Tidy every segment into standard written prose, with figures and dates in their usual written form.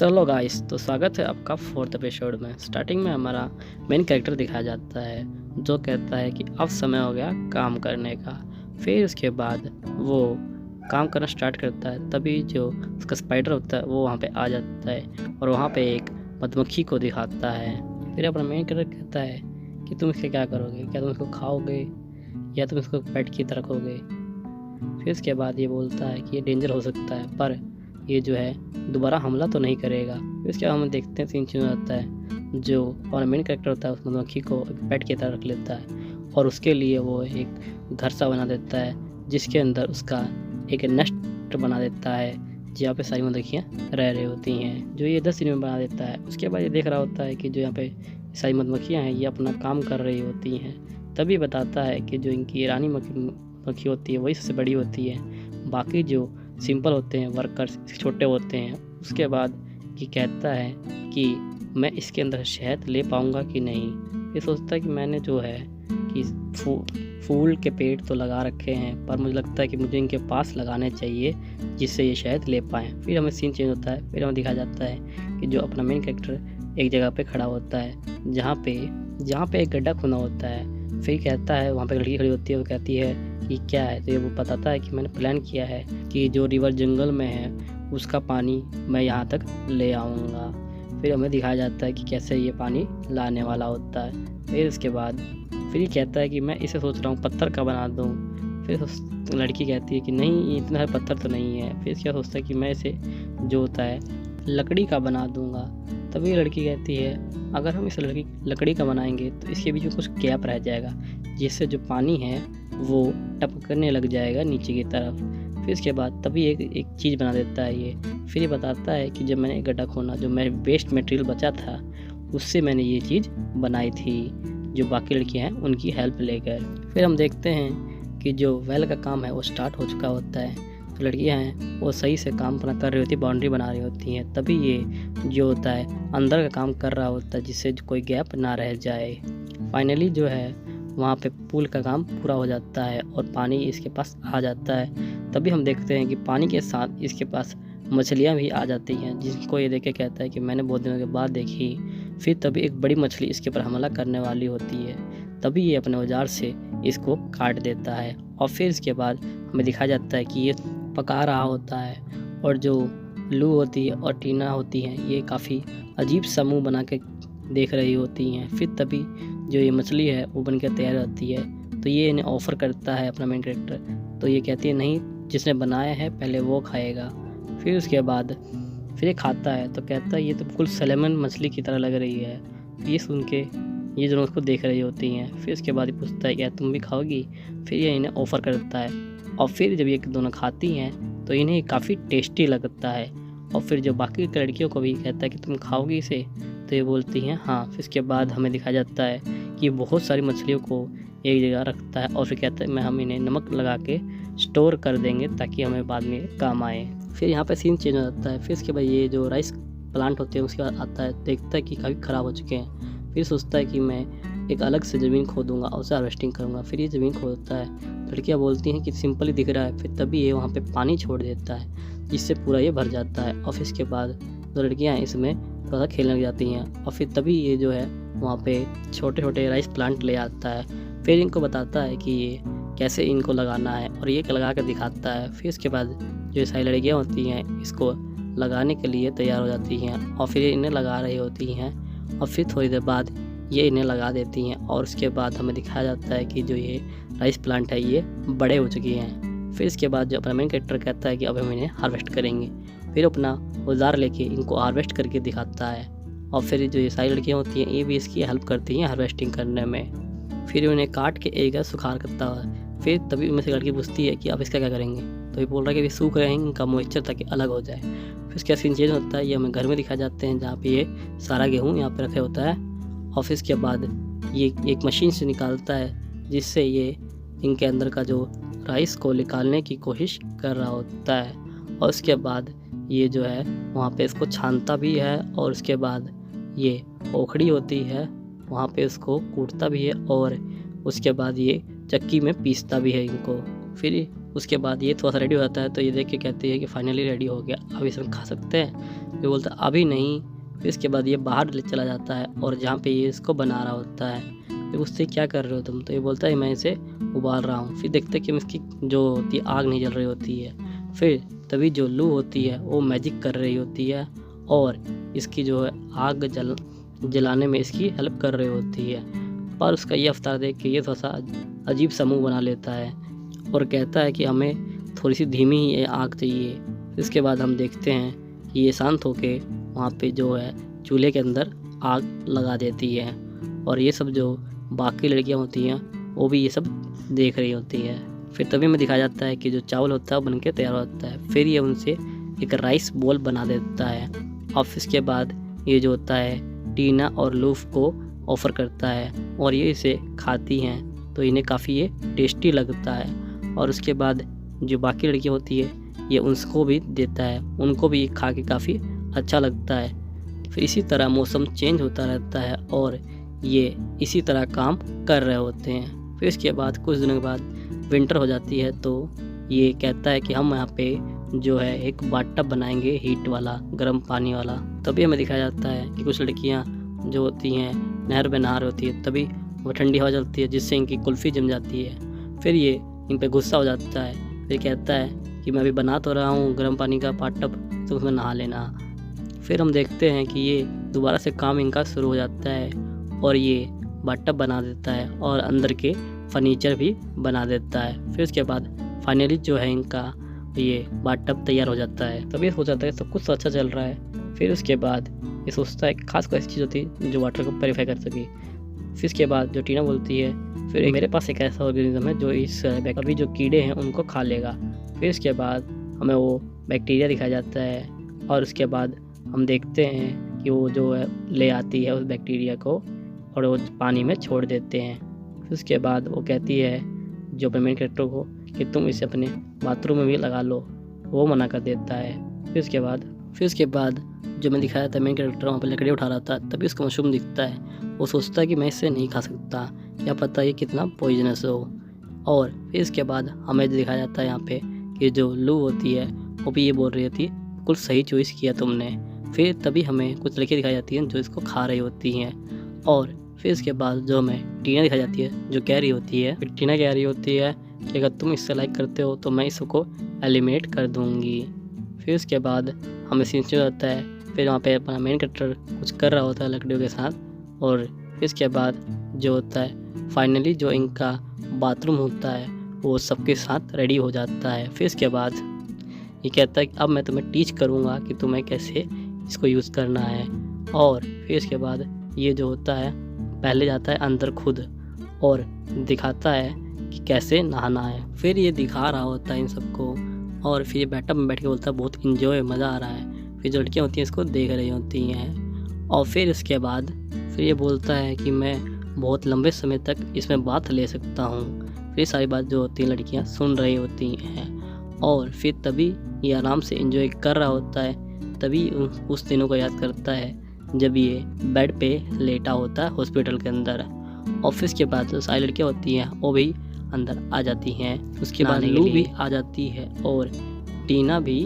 चलो गाइस, तो स्वागत है आपका फोर्थ एपिसोड में। स्टार्टिंग में हमारा मेन कैरेक्टर दिखाया जाता है जो कहता है कि अब समय हो गया काम करने का। फिर उसके बाद वो काम करना स्टार्ट करता है, तभी जो उसका स्पाइडर होता है वो वहाँ पे आ जाता है और वहाँ पे एक मधुमक्खी को दिखाता है। फिर अपना मेन कैरेक्टर कहता है कि तुम इसके क्या करोगे, क्या तुम इसको खाओगे या तुम इसको पेट की तरह रखोगे। फिर उसके बाद ये बोलता है कि ये डेंजर हो सकता है पर ये जो है दोबारा हमला तो नहीं करेगा। फिर उसके बाद हम देखते हैं सीन चेंज हो जाता है, जो हमारा मेन कैरेक्टर होता है उस मधुमक्खी को पेट की तरह रख लेता है और उसके लिए वो एक घर सा बना देता है जिसके अंदर उसका एक नेस्ट बना देता है जहाँ पे सारी मधुमक्खियाँ रह रही होती हैं, जो ये 10 दिन में बना देता है। उसके बाद ये देख रहा होता है कि जो यहाँ पे सारी मधुमक्खियाँ हैं ये अपना काम कर रही होती हैं। तभी बताता है कि जो इनकी रानी मधुमक्खी होती है वही सबसे बड़ी होती है, बाकी जो सिंपल होते हैं वर्कर्स छोटे होते हैं। उसके बाद ये कहता है कि मैं इसके अंदर शहद ले पाऊँगा कि नहीं। ये सोचता है कि मैंने जो है कि फूल के पेड़ तो लगा रखे हैं पर मुझे लगता है कि मुझे इनके पास लगाने चाहिए जिससे ये शहद ले पाएँ। फिर हमें सीन चेंज होता है, फिर हमें दिखाया जाता है कि जो अपना मेन कैरेक्टर एक जगह पे खड़ा होता है जहाँ पे एक गड्ढा खुना होता है। फिर कहता है, वहाँ पे लड़की खड़ी होती है, वो कहती है कि क्या है, तो ये वो बताता है कि मैंने प्लान किया है कि जो रिवर जंगल में है उसका पानी मैं यहाँ तक ले आऊँगा। फिर हमें दिखाया जाता है कि कैसे ये पानी लाने वाला होता है। फिर उसके बाद फिर ये कहता है कि मैं इसे सोच रहा हूँ पत्थर का बना दूँ। फिर लड़की कहती है कि नहीं, इतना पत्थर तो नहीं है। फिर क्या सोचता है कि मैं इसे जो होता है लकड़ी का बना दूँगा। तभी लड़की कहती है अगर हम इसे लकड़ी का बनाएंगे तो इसके बीच में कुछ गैप रह जाएगा जिससे जो पानी है वो टपकने लग जाएगा नीचे की तरफ। फिर इसके बाद तभी एक चीज़ बना देता है ये। फिर ये बताता है कि जब मैंने एक गड्ढा खोना, जो मेरे वेस्ट मटेरियल बचा था उससे मैंने ये चीज़ बनाई थी, जो बाकी लड़कियां हैं उनकी हेल्प लेकर। फिर हम देखते हैं कि जो वेल का काम है वो स्टार्ट हो चुका होता है। तो लड़कियां हैं वो सही से काम अपना कर रही होती है, बाउंड्री बना रही होती हैं। तभी ये जो होता है अंदर का काम कर रहा होता है जिससे कोई गैप ना रह जाए। फाइनली जो है वहाँ पे पुल का काम पूरा हो जाता है और पानी इसके पास आ जाता है। तभी हम देखते हैं कि पानी के साथ इसके पास मछलियाँ भी आ जाती हैं, जिनको ये देख के कहता है कि मैंने बहुत दिनों के बाद देखी। फिर तभी एक बड़ी मछली इसके ऊपर हमला करने वाली होती है। तभी ये अपने औजार से इसको काट देता है और फिर इसके बाद हमें दिखाया जाता है कि ये पका रहा होता है और जो लू होती है और टीना होती हैं ये काफ़ी अजीब सा मुँह बना के देख रही होती हैं। फिर तभी जो ये मछली है वो बनकर तैयार होती है, तो ये इन्हें ऑफ़र करता है अपना मेन कैरेक्टर। तो ये कहती है नहीं, जिसने बनाया है पहले वो खाएगा। फिर उसके बाद फिर ये खाता है तो कहता है ये तो बिल्कुल सैल्मन मछली की तरह लग रही है। ये सुन के ये दोनों उसको देख रही होती हैं। फिर उसके बाद ये पूछता है क्या तुम भी खाओगी। फिर ये इन्हें ऑफ़र करता है और फिर जब ये दोनों खाती हैं तो इन्हें काफ़ी टेस्टी लगता है। और फिर जो बाकी लड़कियों को भी कहता है कि तुम खाओगी इसे, तो ये बोलती हैं हाँ। फिर इसके बाद हमें दिखाया जाता है कि बहुत सारी मछलियों को एक जगह रखता है और फिर कहता है हम इन्हें नमक लगा के स्टोर कर देंगे ताकि हमें बाद में काम आए। फिर यहाँ पे सीन चेंज हो जाता है। फिर इसके बाद ये जो राइस प्लांट होते हैं उसके बाद आता है, देखता है कि काफ़ी ख़राब हो चुके हैं। फिर सोचता है कि मैं एक अलग से ज़मीन खोदूँगा और उसे हार्वेस्टिंग करूँगा। फिर ये ज़मीन खोदता है, लड़कियाँ बोलती हैं कि सिंपल ही दिख रहा है। फिर तभी ये वहाँ पे पानी छोड़ देता है जिससे पूरा ये भर जाता है और फिर इसके बाद जो लड़कियाँ हैं इसमें थोड़ा सा खेलने लग जाती हैं। और फिर तभी ये जो है वहाँ पे छोटे छोटे राइस प्लांट ले आता है। फिर इनको बताता है कि ये कैसे इनको लगाना है और ये लगा कर दिखाता है। फिर इसके बाद जो सारी लड़कियाँ होती हैं इसको लगाने के लिए तैयार हो जाती हैं और फिर इन्हें लगा रही होती हैं और फिर थोड़ी देर बाद ये इन्हें लगा देती हैं। और उसके बाद हमें दिखाया जाता है कि जो ये राइस प्लांट है ये बड़े हो चुके हैं। फिर इसके बाद जो अपना मेन कैरेक्टर कहता है कि अब हम इन्हें हार्वेस्ट करेंगे। फिर अपना औजार लेके इनको हार्वेस्ट करके दिखाता है और फिर जो ये सारी लड़कियाँ होती हैं ये भी इसकी हेल्प करती हैं हार्वेस्टिंग करने में। फिर उन्हें काट के एक जगह सुखा करता है। फिर तभी उनमें से लड़की पूछती है कि आप इसका क्या करेंगे, तो ये बोल रहा है कि ये सूख रहे हैं इनका मॉइस्चर ताकि अलग हो जाए। फिर इसका सीन चेंज होता है, ये हमें घर में दिखाया जाते हैं जहाँ पे ये सारा गेहूँ यहाँ पे रखे होता है। और फिर इसके बाद ये एक मशीन से निकालता है जिससे ये इनके अंदर का जो राइस को निकालने की कोशिश कर रहा होता है। और उसके बाद ये जो है वहाँ पे इसको छानता भी है और उसके बाद ये ओखड़ी होती है वहाँ पे इसको कूटता भी है और उसके बाद ये चक्की में पीसता भी है इनको। फिर उसके बाद ये थोड़ा सा रेडी हो जाता है, तो ये देख के कहती है कि फाइनली रेडी हो गया, अब इसे हम खा सकते हैं। ये बोलता है अभी नहीं। फिर इसके बाद ये बाहर ले चला जाता है और जहाँ पे ये इसको बना रहा होता है। फिर उससे क्या कर रहे हो तुम? तो ये बोलता है मैं इसे उबाल रहा हूँ। फिर देखते हैं कि इसकी जो होती है आग नहीं जल रही होती है। फिर तभी जो लू होती है वो मैजिक कर रही होती है और इसकी जो है आग जलाने में इसकी हेल्प कर रही होती है। पर उसका ये अवतार देख के ये थोड़ा सा अजीब सा मुँह बना लेता है और कहता है कि हमें थोड़ी सी धीमी ही आग चाहिए। इसके बाद हम देखते हैं कि ये शांत होके वहाँ पे जो है चूल्हे के अंदर आग लगा देती है और ये सब जो बाकी लड़कियाँ होती हैं वो भी ये सब देख रही होती है। फिर तभी हमें दिखाया जाता है कि जो चावल होता है बनके तैयार होता है। फिर ये उनसे एक राइस बॉल बना देता है और इसके बाद ये जो होता है टीना और लूफ को ऑफ़र करता है और ये इसे खाती हैं तो इन्हें काफ़ी ये टेस्टी लगता है। और उसके बाद जो बाकी लड़कियाँ होती है ये उनको भी देता है, उनको भी खा के काफ़ी अच्छा लगता है। फिर इसी तरह मौसम चेंज होता रहता है और ये इसी तरह काम कर रहे होते हैं। फिर इसके बाद कुछ दिनों के बाद विंटर हो जाती है तो ये कहता है कि हम यहाँ पे जो है एक बाथटब बनाएंगे हीट वाला, गर्म पानी वाला। तभी हमें दिखाया जाता है कि कुछ लड़कियाँ जो होती हैं नहर में नहा रही होती है, तभी वो ठंडी हवा चलती है जिससे इनकी कुल्फ़ी जम जाती है। फिर ये इन पे गुस्सा हो जाता है। फिर कहता है कि मैं अभी बना तो रहा हूँ गर्म पानी का बाथटब, तो उसमें नहा लेना। फिर हम देखते हैं कि ये दोबारा से काम इनका शुरू हो जाता है और ये बाथटब बना देता है और अंदर के फर्नीचर भी बना देता है। फिर उसके बाद फाइनली जो है इनका ये बाथटब तैयार हो जाता है। तभी हो जाता है सब कुछ अच्छा चल रहा है। फिर उसके बाद ये सोचता है खास कोई ऐसी चीज़ होती है जो वाटर को प्योरीफाई कर सके। फिर इसके बाद जो टीना बोलती है फिर मेरे पास एक ऐसा ऑर्गेनिज्म है जो इस अभी जो कीड़े हैं उनको खा लेगा। फिर इसके बाद हमें वो बैक्टीरिया दिखाया जाता है और उसके बाद हम देखते हैं कि वो जो है ले आती है उस बैक्टीरिया को और वो पानी में छोड़ देते हैं। फिर उसके बाद वो कहती है जो अपने मेन कैरेक्टर को कि तुम इसे अपने बाथरूम में भी लगा लो, वो मना कर देता है। फिर उसके बाद जो मैं दिखाया था मेन कैरेक्टर वहाँ पर लकड़ी उठा रहा था, तभी उसको मशरूम दिखता है। वो सोचता है कि मैं इसे नहीं खा सकता, क्या पता ये कितना पॉइजनस हो। और फिर इसके बाद हमें दिखाया जाता है यहाँ पे कि जो लू होती है वो भी ये बोल रही होती है बिल्कुल सही चॉइस किया तुमने। फिर तभी हमें कुछ लड़कियाँ दिखाई जाती हैं जो इसको खा रही होती हैं। और फिर इसके बाद जो हमें टीना दिखाई जाती है जो कह रही होती है, फिर टीना कह रही होती है कि अगर तुम इससे लाइक करते हो तो मैं इसको एलिमिनेट कर दूँगी। फिर उसके बाद हमें सीन हो जाता है। फिर वहाँ पे अपना मेन कैरेक्टर कुछ कर रहा होता है लकड़ियों के साथ और फिर इसके बाद जो होता है फाइनली जो इनका बाथरूम होता है वो सबके साथ रेडी हो जाता है। फिर इसके बाद ये कहता है कि अब मैं तुम्हें टीच करूँगा कि तुम्हें कैसे इसको यूज़ करना है। और फिर इसके बाद ये जो होता है पहले जाता है अंदर खुद और दिखाता है कि कैसे नहाना है। फिर ये दिखा रहा होता है इन सबको और फिर ये बैठअप में बैठ के बोलता है बहुत इन्जॉय, मज़ा आ रहा है। फिर जो लड़कियाँ होती हैं इसको देख रही होती हैं और फिर इसके बाद फिर ये बोलता है कि मैं बहुत लंबे समय तक इसमें बात ले सकता हूँ। फिर सारी बात जो होती हैं लड़कियाँ सुन रही होती हैं और फिर तभी ये आराम से एंजॉय कर रहा होता है। तभी उस दिनों को याद करता है जब ये बेड पे लेटा होता है हॉस्पिटल के अंदर। ऑफिस के बाद जो सारी लड़कियाँ होती हैं वो भी अंदर आ जाती हैं। उसके बाद लू भी आ जाती है और टीना भी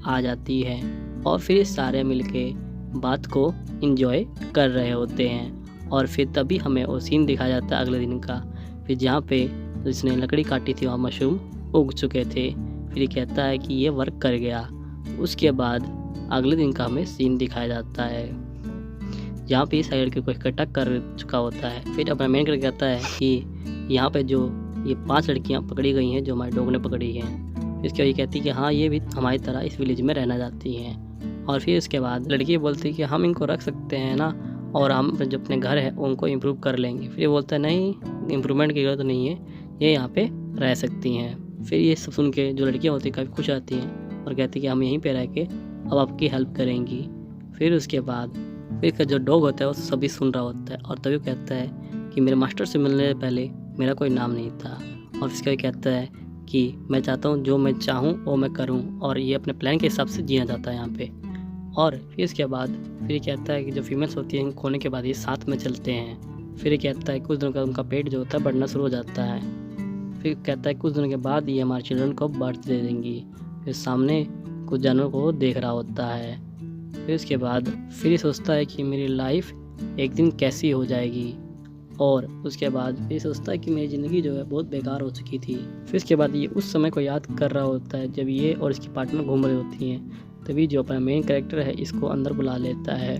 आ जाती है और फिर सारे मिलके बात को एंजॉय कर रहे होते हैं। और फिर तभी हमें वो सीन दिखाया जाता है अगले दिन का, फिर जहाँ पे जिसने लकड़ी काटी थी वहाँ मशरूम उग चुके थे। फिर ये कहता है कि ये वर्क कर गया। उसके बाद अगले दिन का हमें सीन दिखाया जाता है जहाँ पे इस लड़के को इकट्ठा कर चुका होता है। फिर अपना मेन करके कहता है कि यहाँ पे जो ये 5 लड़कियाँ पकड़ी गई हैं जो हमारे डॉग ने पकड़ी हैं। इसके बाद ये कहती है कि हाँ ये भी हमारी तरह इस विलेज में रहना चाहती हैं। और फिर इसके बाद लड़की बोलती है कि हम इनको रख सकते हैं ना और हम जो अपने घर है उनको इम्प्रूव कर लेंगे। फिर ये बोलता है नहीं, इम्प्रूवमेंट की ज़रूरत नहीं है, ये यहाँ पे रह सकती हैं। फिर ये सब सुन के जो लड़कियाँ होती हैं काफ़ी खुश आती हैं और कहती हैं कि हम यहीं पे रह के अब आपकी हेल्प करेंगी। फिर उसके बाद फिर का जो डॉग होता है वो सभी सुन रहा होता है और तभी कहता है कि मेरे मास्टर से मिलने से पहले मेरा कोई नाम नहीं था। और इसका कहता है कि मैं चाहता हूँ जो मैं चाहूँ वो मैं करूँ और ये अपने प्लान के हिसाब से जीना चाहता है यहाँ पे। और फिर इसके बाद फिर ये कहता है कि जो फीमेल्स होती हैं खोने के बाद ये साथ में चलते हैं। फिर ये कहता है कुछ दिनों का उनका पेट जो होता है बढ़ना शुरू हो जाता है फिर कहता है कुछ दिनों के बाद ये हमारे चिल्ड्रन को बर्थ दे देंगी। फिर सामने कुछ जानवरों को देख रहा होता है। फिर उसके बाद फिर ये सोचता है कि मेरी लाइफ एक दिन कैसी हो जाएगी, और उसके बाद फिर सोचता है कि मेरी ज़िंदगी जो है बहुत बेकार हो चुकी थी। फिर उसके बाद ये उस समय को याद कर रहा होता है जब ये और इसकी पार्टनर घूम रही होती हैं। तभी जो अपना मेन कैरेक्टर है इसको अंदर बुला लेता है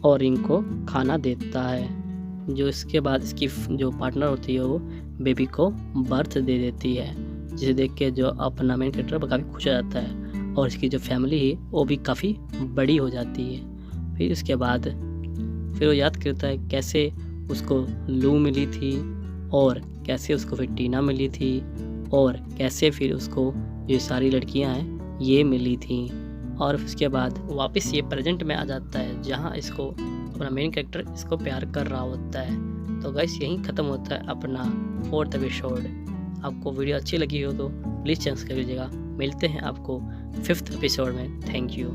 और इनको खाना देता है। जो इसके बाद इसकी जो पार्टनर होती है वो बेबी को बर्थ दे देती है, जिसे देख के जो अपना मेन कैरेक्टर काफ़ी खुश हो जाता है और इसकी जो फैमिली है वो भी काफ़ी बड़ी हो जाती है। फिर उसके बाद फिर वो याद करता है कैसे उसको लू मिली थी और कैसे उसको फिर टीना मिली थी और कैसे फिर उसको ये सारी लड़कियां हैं ये मिली थी। और उसके बाद वापस ये प्रेजेंट में आ जाता है जहां इसको अपना मेन कैरेक्टर इसको प्यार कर रहा होता है। तो गाइस यहीं ख़त्म होता है अपना 4th एपिसोड। आपको वीडियो अच्छी लगी हो तो प्लीज़ चैनल सब्सक्राइब कीजिएगा। मिलते हैं आपको 5th एपिसोड में। Thank you.